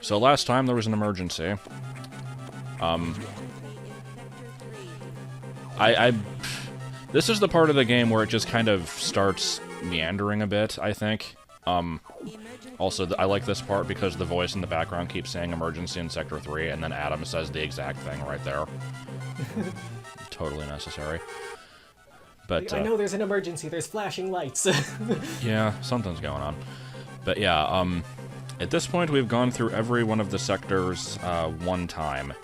So last time there was an emergency. This is the part of the game where it just kind of starts meandering a bit, I think. Also, I like this part because the voice in the background keeps saying emergency in Sector 3, and then Adam says the exact thing right there. Totally necessary. But I know there's an emergency, there's flashing lights. yeah, something's going on. But yeah, at this point we've gone through every one of the sectors one time.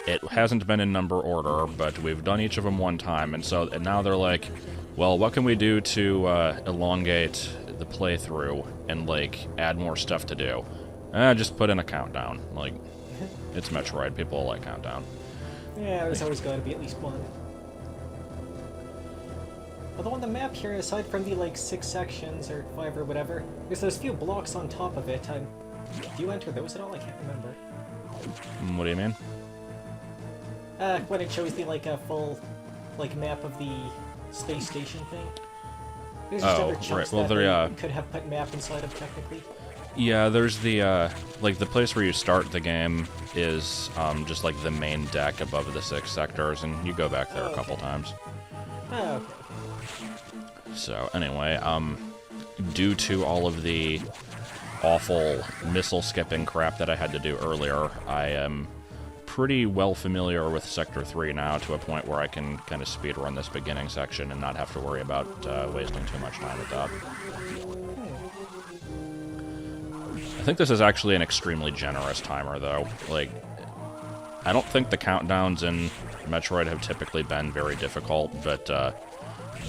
It hasn't been in number order, but we've done each of them one time, and now they're like, well, what can we do to elongate the playthrough and, like, add more stuff to do? Just put in a countdown. Like, it's Metroid, people like countdown. Yeah, there's always got to be at least one. Although on the map here, aside from the, like, 6 sections, or 5 or whatever, there's those few blocks on top of it. Do you enter those at all? I can't remember. What do you mean? When it shows the, like, full, like, map of the space station thing. There's just other chunks right. Well, that you could have put map inside of, technically. Yeah, there's the, like, the place where you start the game is, just, like, the main deck above the 6 sectors, and you go back there a couple times. Oh, okay. So, anyway, due to all of the awful missile-skipping crap that I had to do earlier, I am pretty well familiar with Sector 3 now, to a point where I can kind of speedrun this beginning section and not have to worry about wasting too much time with that. I think this is actually an extremely generous timer, though. Like, I don't think the countdowns in Metroid have typically been very difficult, but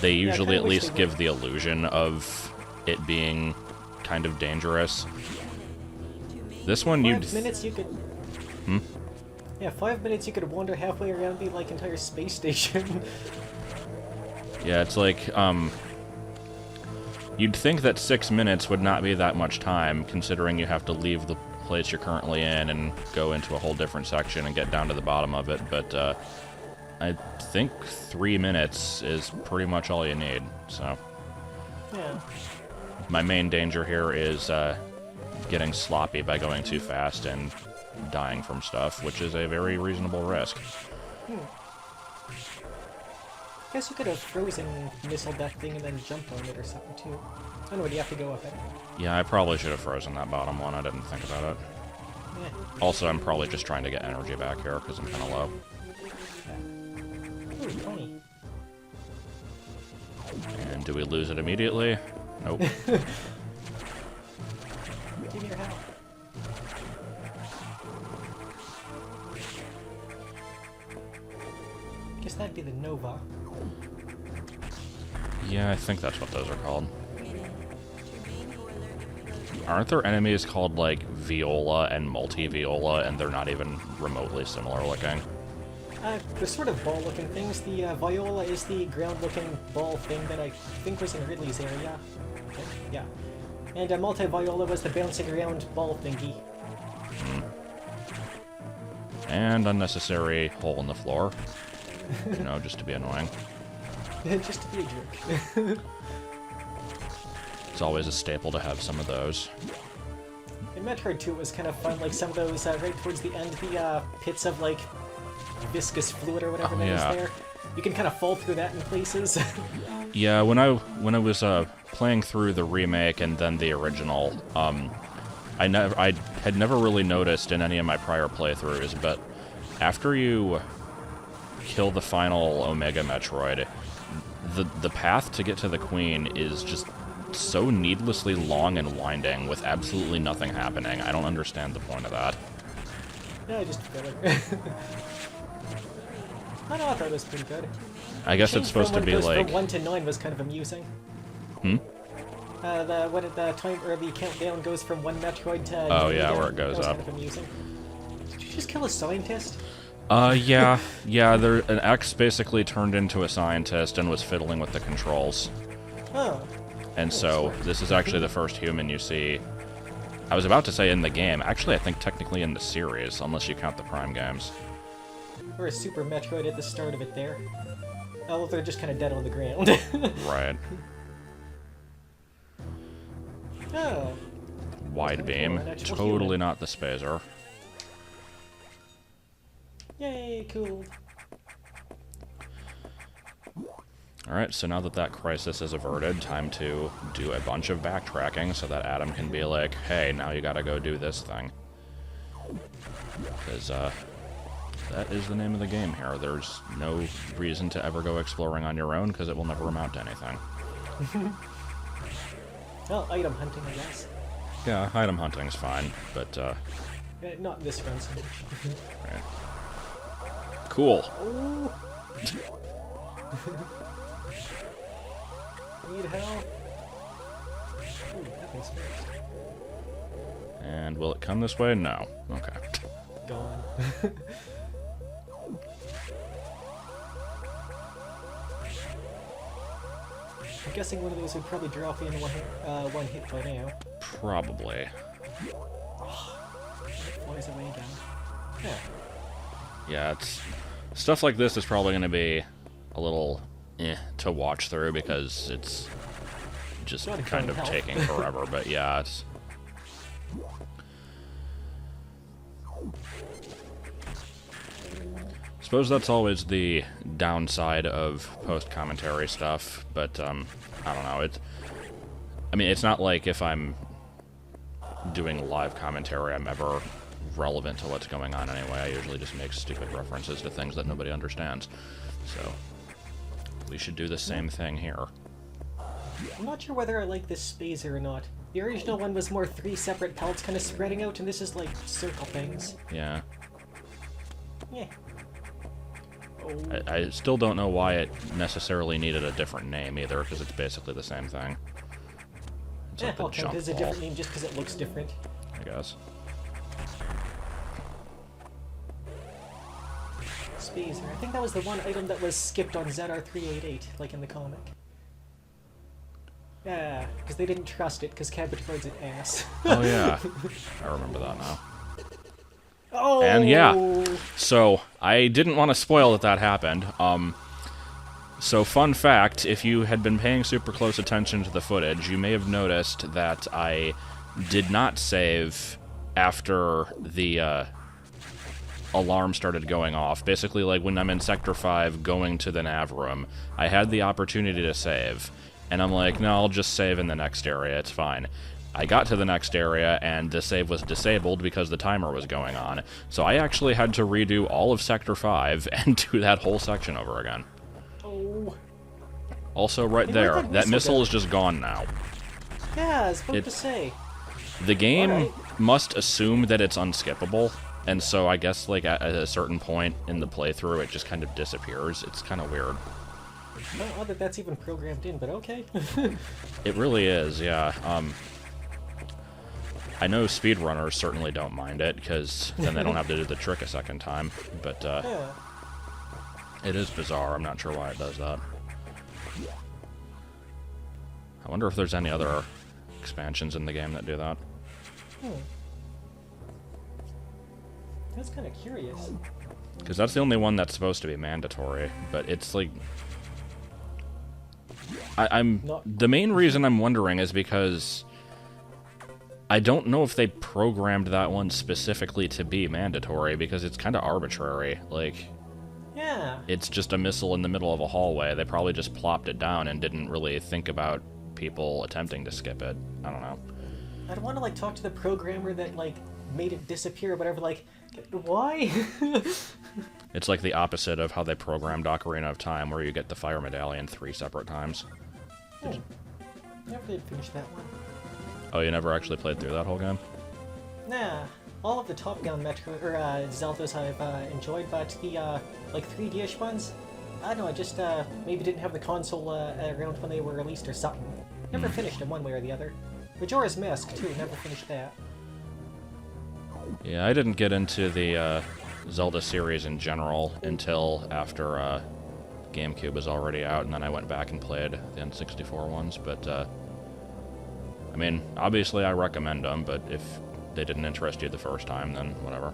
they usually at least give the illusion of it being kind of dangerous. This one, 5 minutes you could... Hmm? Yeah, 5 minutes you could wander halfway around the, like, entire space station. Yeah, it's like, you'd think that 6 minutes would not be that much time, considering you have to leave the place you're currently in and go into a whole different section and get down to the bottom of it, but, I think 3 minutes is pretty much all you need, so... Yeah. My main danger here is, getting sloppy by going too fast and dying from stuff, which is a very reasonable risk. Guess you could have frozen missile that thing and then jumped on it or something too. I don't know, you have to go up it. Yeah, I probably should have frozen that bottom one, I didn't think about it. Yeah. Also, I'm probably just trying to get energy back here, because I'm kind of low. Ooh, 20. And do we lose it immediately? Nope. Give me your help. Guess that'd be the Nova. Yeah, I think that's what those are called. Aren't there enemies called, like, Viola and Multi-Viola, and they're not even remotely similar looking? They're sort of ball-looking things. The Viola is the ground-looking ball thing that I think was in Ridley's area. Okay, yeah. And Multi-Viola was the bouncing around ball thingy. And unnecessary hole in the floor. You know, just to be annoying. Just to be a jerk. It's always a staple to have some of those. In Metroid 2 it was kind of fun, like some of those, right towards the end, the pits of, like, viscous fluid or whatever that is there. You can kind of fall through that in places. Yeah, when I was playing through the remake and then the original, I had never really noticed in any of my prior playthroughs, but after you kill the final Omega Metroid, the path to get to the Queen is just so needlessly long and winding with absolutely nothing happening. I don't understand the point of that. Yeah, just filler. I know, I thought it was pretty good. I guess it's supposed to be like... From 1 to 9 was kind of amusing. Hmm? When the time or the countdown goes from 1 Metroid to... Oh yeah, where it goes up. Kind of amusing. Did you just kill a scientist? Yeah. An X basically turned into a scientist and was fiddling with the controls. Oh. And so, this is actually the first human you see. I was about to say in the game. Actually, I think technically in the series, unless you count the Prime games. Or a Super Metroid at the start of it there. Oh, they're just kind of dead on the ground. Right. Oh. wide beam. Totally not the Spaser. Yay, cool. Alright, so now that that crisis is averted, time to do a bunch of backtracking so that Adam can be like, hey, now you gotta go do this thing. Because, that is the name of the game here. There's no reason to ever go exploring on your own, because it will never amount to anything. Well, item hunting, I guess. Yeah, item hunting's fine, but, not this run so much. right. Cool. Oh. Need help? Ooh, nothing's fixed. And will it come this way? No. Okay. Gone. I'm guessing one of those would probably drop in one hit by now. Probably. Flies away again. Yeah. Yeah, it's... Stuff like this is probably going to be a little to watch through because it's just kind of taking forever, but yeah, it's... Suppose that's always the downside of post-commentary stuff, but, I don't know, I mean, it's not like if I'm doing live commentary, I'm ever relevant to what's going on anyway. I usually just make stupid references to things that nobody understands. So, we should do the same thing here. I'm not sure whether I like this Spaser or not. The original one was more 3 separate pellets kind of spreading out, and this is like circle things. Yeah. Yeah. Oh. I still don't know why it necessarily needed a different name either, because it's basically the same thing. It's like the I'll jump count it as a ball, different name just because it looks different. I guess. Spaser. I think that was the one item that was skipped on ZR388, like in the comic. Yeah, because they didn't trust it, because Kabuthnk's an ass. Oh yeah, I remember that now. Oh! And yeah, so I didn't want to spoil that that happened. So fun fact, if you had been paying super close attention to the footage, you may have noticed that I did not save after the alarm started going off. Basically, like when I'm in Sector 5 going to the nav room, I had the opportunity to save, and I'm like, no, I'll just save in the next area, it's fine. I got to the next area, and the save was disabled because the timer was going on. So I actually had to redo all of Sector 5 and do that whole section over again. Oh. Also, right there, that missile is just gone now. Yeah, I was about to say. The game must assume that it's unskippable, and so I guess like at a certain point in the playthrough, it just kind of disappears. It's kind of weird. I don't know that that's even programmed in, but okay. It really is, yeah. I know speedrunners certainly don't mind it, because then they don't have to do the trick a second time, but Yeah. it is bizarre. I'm not sure why it does that. I wonder if there's any other expansions in the game that do that. That's kind of curious. Because that's the only one that's supposed to be mandatory, but it's like... The main reason I'm wondering is because I don't know if they programmed that one specifically to be mandatory, because it's kind of arbitrary. Like, Yeah. it's just a missile in the middle of a hallway. They probably just plopped it down and didn't really think about people attempting to skip it. I don't know. I'd want to like talk to the programmer that like made it disappear or whatever. Like, why? It's like the opposite of how they programmed Ocarina of Time, where you get the fire medallion 3 separate times. Never did finish that one. Oh, you never actually played through that whole game? Nah, all of the top-down Metroid or Zeldas I've enjoyed, but the like 3D-ish ones, I don't know. I just maybe didn't have the console around when they were released or something. Never finished them one way or the other. Majora's Mask too. Never finished that. Yeah, I didn't get into the Zelda series in general until after GameCube was already out, and then I went back and played the N64 ones, but, I mean, obviously I recommend them, but if they didn't interest you the first time, then whatever.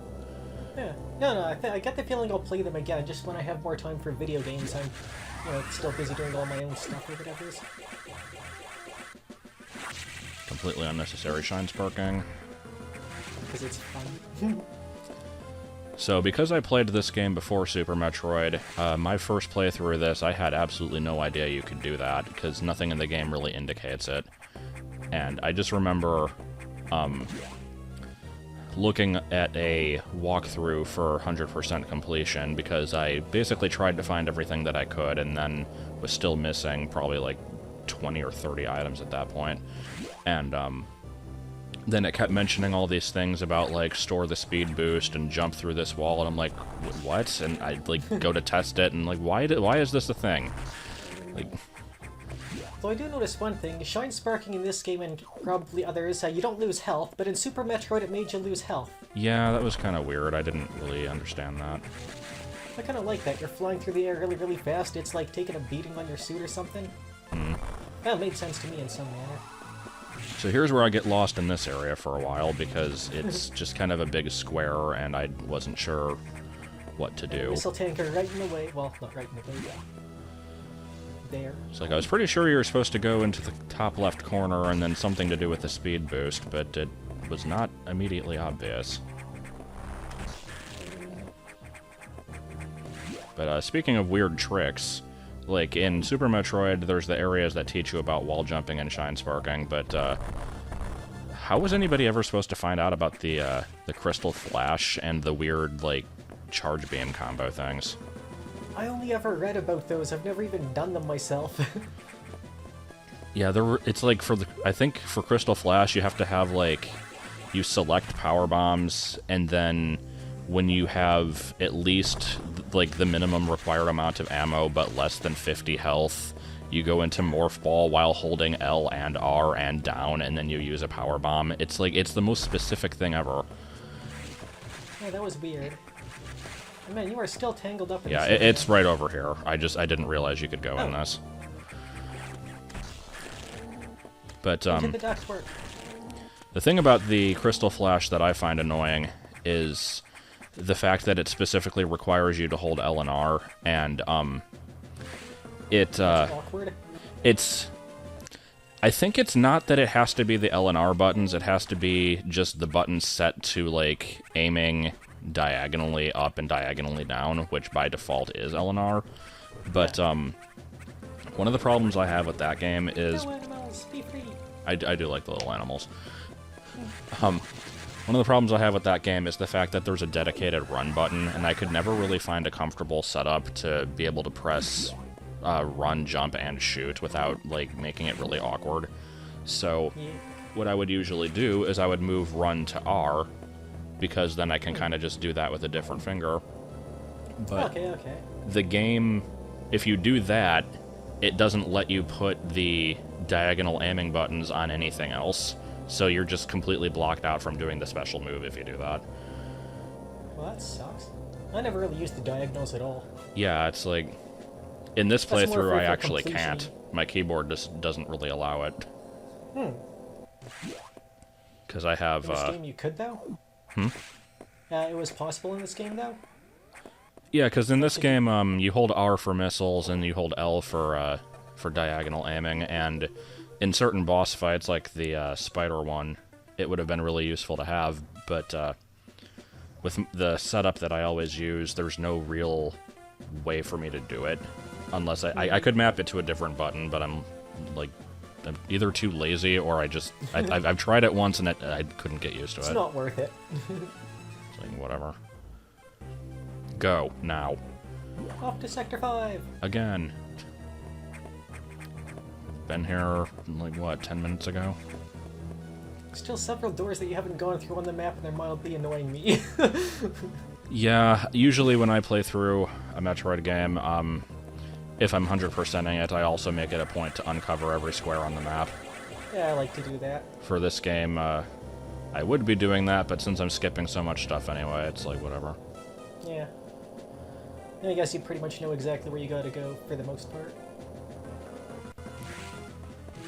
Yeah. No, I get the feeling I'll play them again, just when I have more time for video games. I'm, still busy doing all my own stuff or whatever. completely unnecessary Shinesparking. Because it's fun. So, because I played this game before Super Metroid, my first playthrough of this, I had absolutely no idea you could do that, because nothing in the game really indicates it. And I just remember looking at a walkthrough for 100% completion, because I basically tried to find everything that I could, and then was still missing probably like 20 or 30 items at that point. And then it kept mentioning all these things about, like, store the speed boost and jump through this wall, and I'm like, what? And I'd, like, go to test it, and, like, why is this a thing? Like... Though I do notice one thing, Shinesparking in this game and probably others, you don't lose health, but in Super Metroid it made you lose health. Yeah, that was kind of weird. I didn't really understand that. I kind of like that. You're flying through the air really, really fast. It's like taking a beating on your suit or something. That made sense to me in some manner. So here's where I get lost in this area for a while, because it's just kind of a big square, and I wasn't sure what to do. Missile tanker right in the way. Well, not right in the way, yeah. There. It's like, I was pretty sure you were supposed to go into the top left corner and then something to do with the speed boost, but it was not immediately obvious. But speaking of weird tricks, like in Super Metroid, there's the areas that teach you about wall jumping and Shinesparking, but how was anybody ever supposed to find out about the crystal flash and the weird, like, charge beam combo things? I only ever read about those. I've never even done them myself. Yeah, it's like I think for Crystal Flash, you have to have, like, you select power bombs, and then when you have at least, like, the minimum required amount of ammo but less than 50 health, you go into Morph Ball while holding L and R and down, and then you use a power bomb. It's like, it's the most specific thing ever. Yeah, that was weird. Man, you are still tangled up in Yeah, it's right over here. I didn't realize you could go in this. But, Into the ductwork. The thing about the Crystal Flash that I find annoying is the fact that it specifically requires you to hold L and R, and, It's awkward. I think it's not that it has to be the L and R buttons, it has to be just the buttons set to, like, aiming diagonally up and diagonally down, which by default is L and R. But, one of the problems I have with that game is... No animals, be free. I do like the little animals. One of the problems I have with that game is the fact that there's a dedicated run button, and I could never really find a comfortable setup to be able to press run, jump, and shoot without, like, making it really awkward. So, what I would usually do is I would move run to R, because then I can kind of just do that with a different finger. But okay. The game, if you do that, it doesn't let you put the diagonal aiming buttons on anything else. So you're just completely blocked out from doing the special move if you do that. Well, that sucks. I never really used the diagonals at all. Yeah, it's like... In this That's more playthrough, for I actually completion. can't. My keyboard just doesn't really allow it. Because I have... In this game you could, though? It was possible in this game, though? Yeah, because in this game, you hold R for missiles, and you hold L for diagonal aiming, and in certain boss fights, like the spider one, it would have been really useful to have, but with the setup that I always use, there's no real way for me to do it, unless I could map it to a different button, but I'm either too lazy, or I've tried it once, and I couldn't get used to it. It's not worth it. It's like, whatever. Go, now. Off to Sector 5! Again. Been here, like, what, 10 minutes ago? Still several doors that you haven't gone through on the map, and they're mildly annoying me. Yeah, usually when I play through a Metroid game, if I'm 100%ing it, I also make it a point to uncover every square on the map. Yeah, I like to do that. For this game, I would be doing that, but since I'm skipping so much stuff anyway, it's like, whatever. Yeah. I guess you pretty much know exactly where you gotta go, for the most part.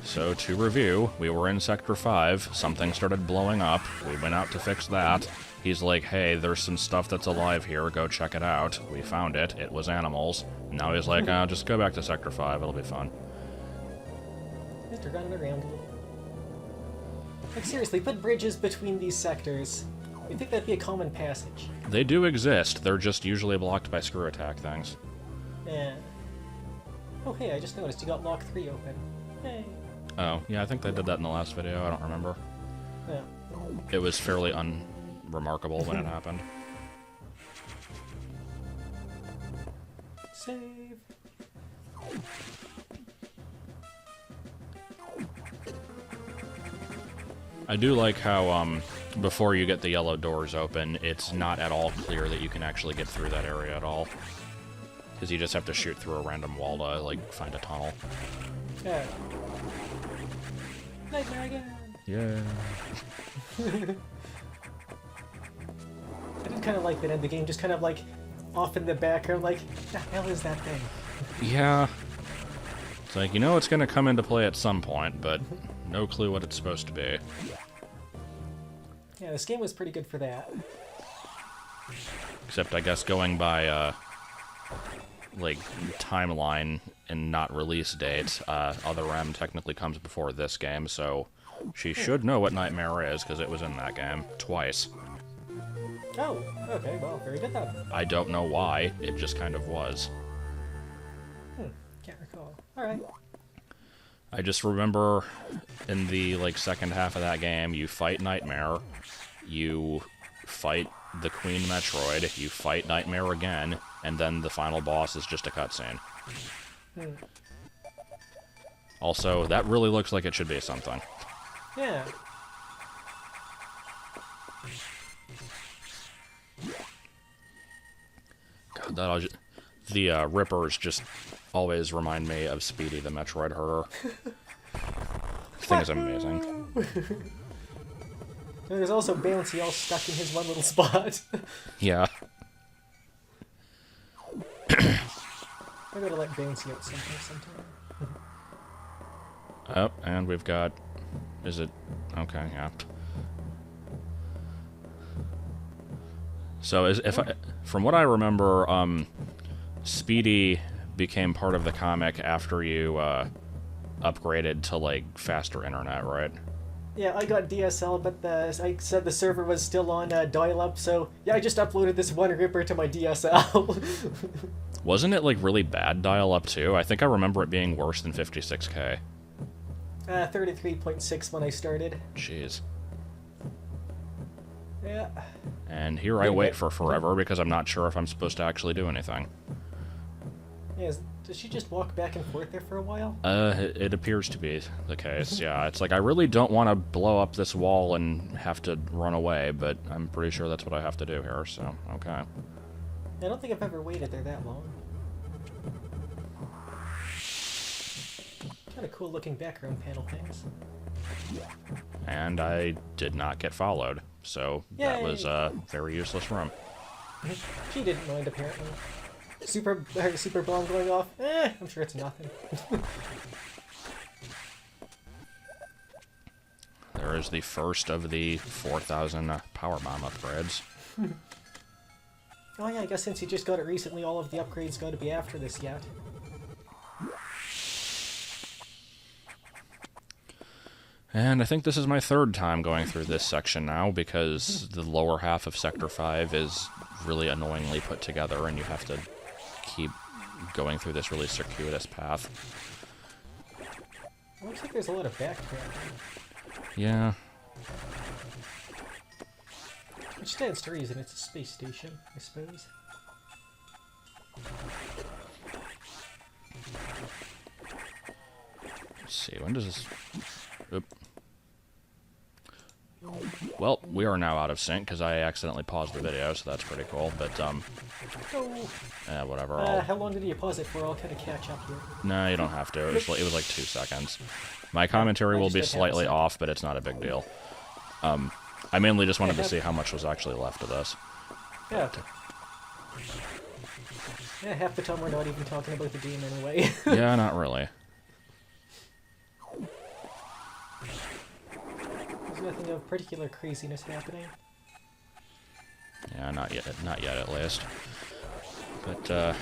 So, to review, we were in Sector 5, something started blowing up, we went out to fix that. He's like, hey, there's some stuff that's alive here, go check it out. We found it, it was animals. Now he's like, just go back to Sector 5, it'll be fun. Just running around a little. Like, seriously, put bridges between these sectors. You'd think that'd be a common passage. They do exist. They're just usually blocked by screw attack things. Yeah. Oh, hey, I just noticed you got Lock 3 open. Hey. Oh, yeah, I think they did that in the last video. I don't remember. Yeah. It was fairly unremarkable when it happened. Save. I do like how, before you get the yellow doors open, it's not at all clear that you can actually get through that area at all. Because you just have to shoot through a random wall to, like, find a tunnel. Yeah. Nightmare again! Yeah. I did kind of like that in the game, just kind of like off in the background, like, the hell is that thing? Yeah. It's like, you know it's going to come into play at some point, but no clue what it's supposed to be. Yeah, this game was pretty good for that. Except, I guess, going by, like, timeline and not release date, Other M technically comes before this game, so she should know what Nightmare is, because it was in that game. Twice. Oh, okay, well, very good then. I don't know why, it just kind of was. Can't recall. Alright. I just remember in the, like, second half of that game, you fight Nightmare, you fight the Queen Metroid, you fight Nightmare again, and then the final boss is just a cutscene. Also, that really looks like it should be something. Yeah. God, the Rippers just always remind me of Speedy, the Metroid herder. This thing is amazing. And there's also Bouncy all stuck in his one little spot. Yeah. I gotta let Bouncy out sometime. Oh, and we've got... Is it... Okay, yeah. So, from what I remember, Speedy became part of the comic after you upgraded to, like, faster internet, right? Yeah, I got DSL, but I said the server was still on dial-up, so yeah, I just uploaded this one Ripper to my DSL. Wasn't it, like, really bad dial-up, too? I think I remember it being worse than 56K. 33.6 when I started. Jeez. Yeah. And here I wait for forever because I'm not sure if I'm supposed to actually do anything. Yeah, does she just walk back and forth there for a while? It appears to be the case, yeah. It's like, I really don't want to blow up this wall and have to run away, but I'm pretty sure that's what I have to do here, so, okay. I don't think I've ever waited there that long. Kind of cool looking background panel things. And I did not get followed, so Yay. That was a very useless room. She didn't mind, apparently. Super bomb going off? I'm sure it's nothing. There is the first of the 4,000 power bomb upgrades. Oh yeah, I guess since you just got it recently, all of the upgrades got to be after this yet. And I think this is my third time going through this section now, because the lower half of Sector 5 is really annoyingly put together, and you have to keep going through this really circuitous path. It looks like there's a lot of backtracking. Yeah. Which stands to reason, it's a space station, I suppose. Let's see, when does this... Oop. Well, we are now out of sync, because I accidentally paused the video, so that's pretty cool, but, whatever. How long did you pause it for? I'll kind of catch up here. No, you don't have to. It was like 2 seconds. My commentary will be slightly off, but it's not a big deal. I mainly just wanted to see how much was actually left of this. Yeah. Yeah, half the time we're not even talking about the game anyway. Yeah, not really. There's nothing of particular craziness happening. Yeah, not yet at least. But,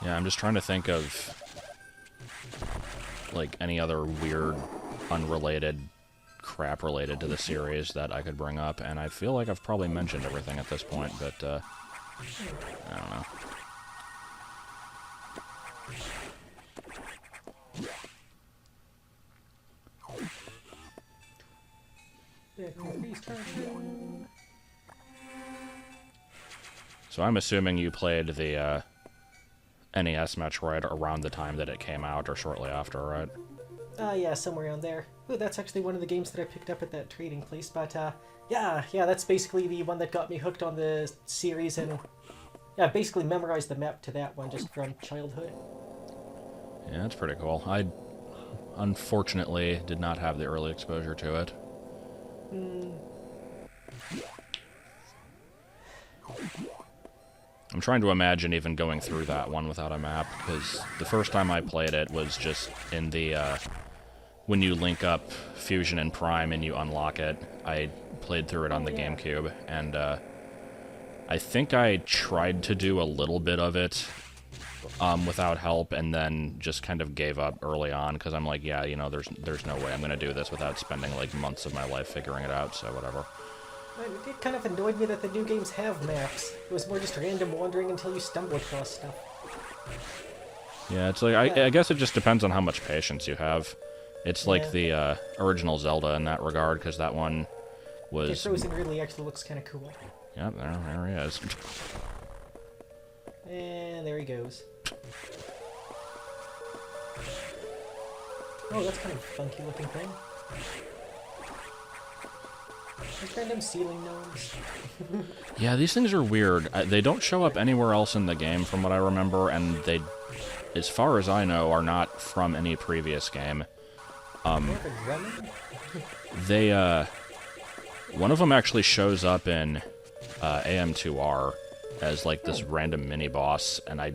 yeah, I'm just trying to think of, like, any other weird, unrelated crap related to the series that I could bring up, and I feel like I've probably mentioned everything at this point, but, I don't know. So I'm assuming you played the NES Metroid around the time that it came out, or shortly after, right? Yeah, somewhere around there. Ooh, that's actually one of the games that I picked up at that trading place, but, yeah, that's basically the one that got me hooked on the series, and, yeah, basically memorized the map to that one just from childhood. Yeah, that's pretty cool. I, unfortunately, did not have the early exposure to it. I'm trying to imagine even going through that one without a map, because the first time I played it was just in the, when you link up Fusion and Prime and you unlock it. I played through it on the GameCube, and I think I tried to do a little bit of it without help, and then just kind of gave up early on, because I'm like, yeah, you know, there's no way I'm going to do this without spending, like, months of my life figuring it out, so whatever. It kind of annoyed me that the new games have maps. It was more just random wandering until you stumble across stuff. Yeah, it's like, I guess it just depends on how much patience you have. It's like the original Zelda in that regard, because that one was... Okay, Frozen really actually looks kind of cool. Yep, there he is. And there he goes. Oh, that's kind of a funky looking thing. There's random ceiling gnomes. Yeah, these things are weird. They don't show up anywhere else in the game from what I remember, and they, as far as I know, are not from any previous game. They, one of them actually shows up in AM2R as, like, this random mini-boss, and I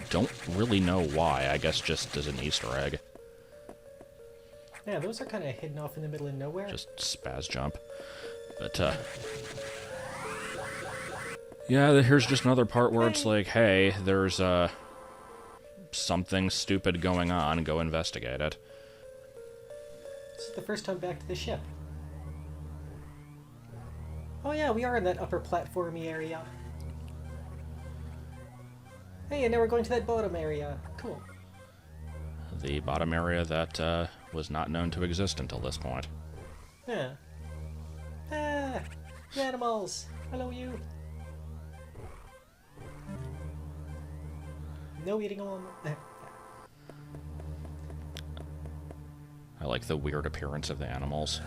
don't really know why. I guess just as an Easter egg. Yeah, those are kind of hidden off in the middle of nowhere. Just spaz jump. But, yeah, here's just another part where it's like, hey, there's, something stupid going on, go investigate it. This is the first time back to the ship. Oh yeah, we are in that upper platformy area. Hey, and now we're going to that bottom area. Cool. The bottom area that, was not known to exist until this point. Yeah. Ah! The animals! Hello, you! No eating on. I like the weird appearance of the animals.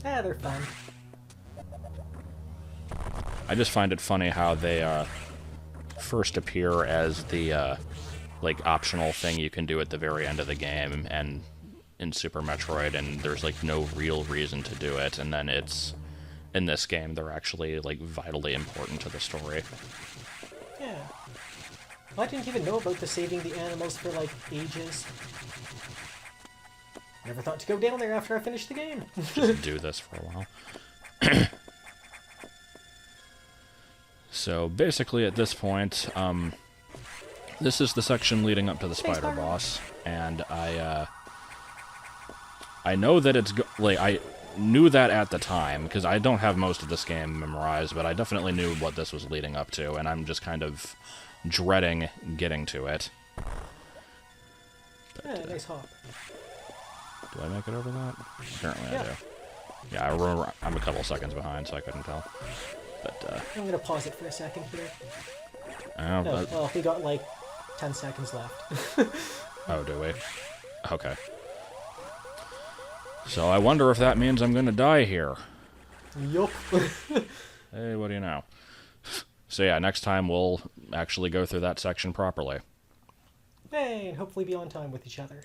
Ah, they're fun. I just find it funny how they, first appear as the, like, optional thing you can do at the very end of the game, and in Super Metroid, and there's, like, no real reason to do it, and then it's, in this game, they're actually, like, vitally important to the story. Yeah. Well, I didn't even know about the saving the animals for, like, ages. Never thought to go down there after I finished the game. Just do this for a while. So, basically, at this point, this is the section leading up to the spider boss, and I know that it's, like, I knew that at the time, because I don't have most of this game memorized, but I definitely knew what this was leading up to, and I'm just kind of dreading getting to it. But, yeah, nice hop. Do I make it over that? Apparently I do. Yeah, I remember I'm a couple seconds behind, so I couldn't tell. But, I'm gonna pause it for a second here. Oh, well, we got, like, 10 seconds left. Oh, do we? Okay. So I wonder if that means I'm gonna die here. Yup. Hey, what do you know? So yeah, next time we'll actually go through that section properly. Hey, and hopefully be on time with each other.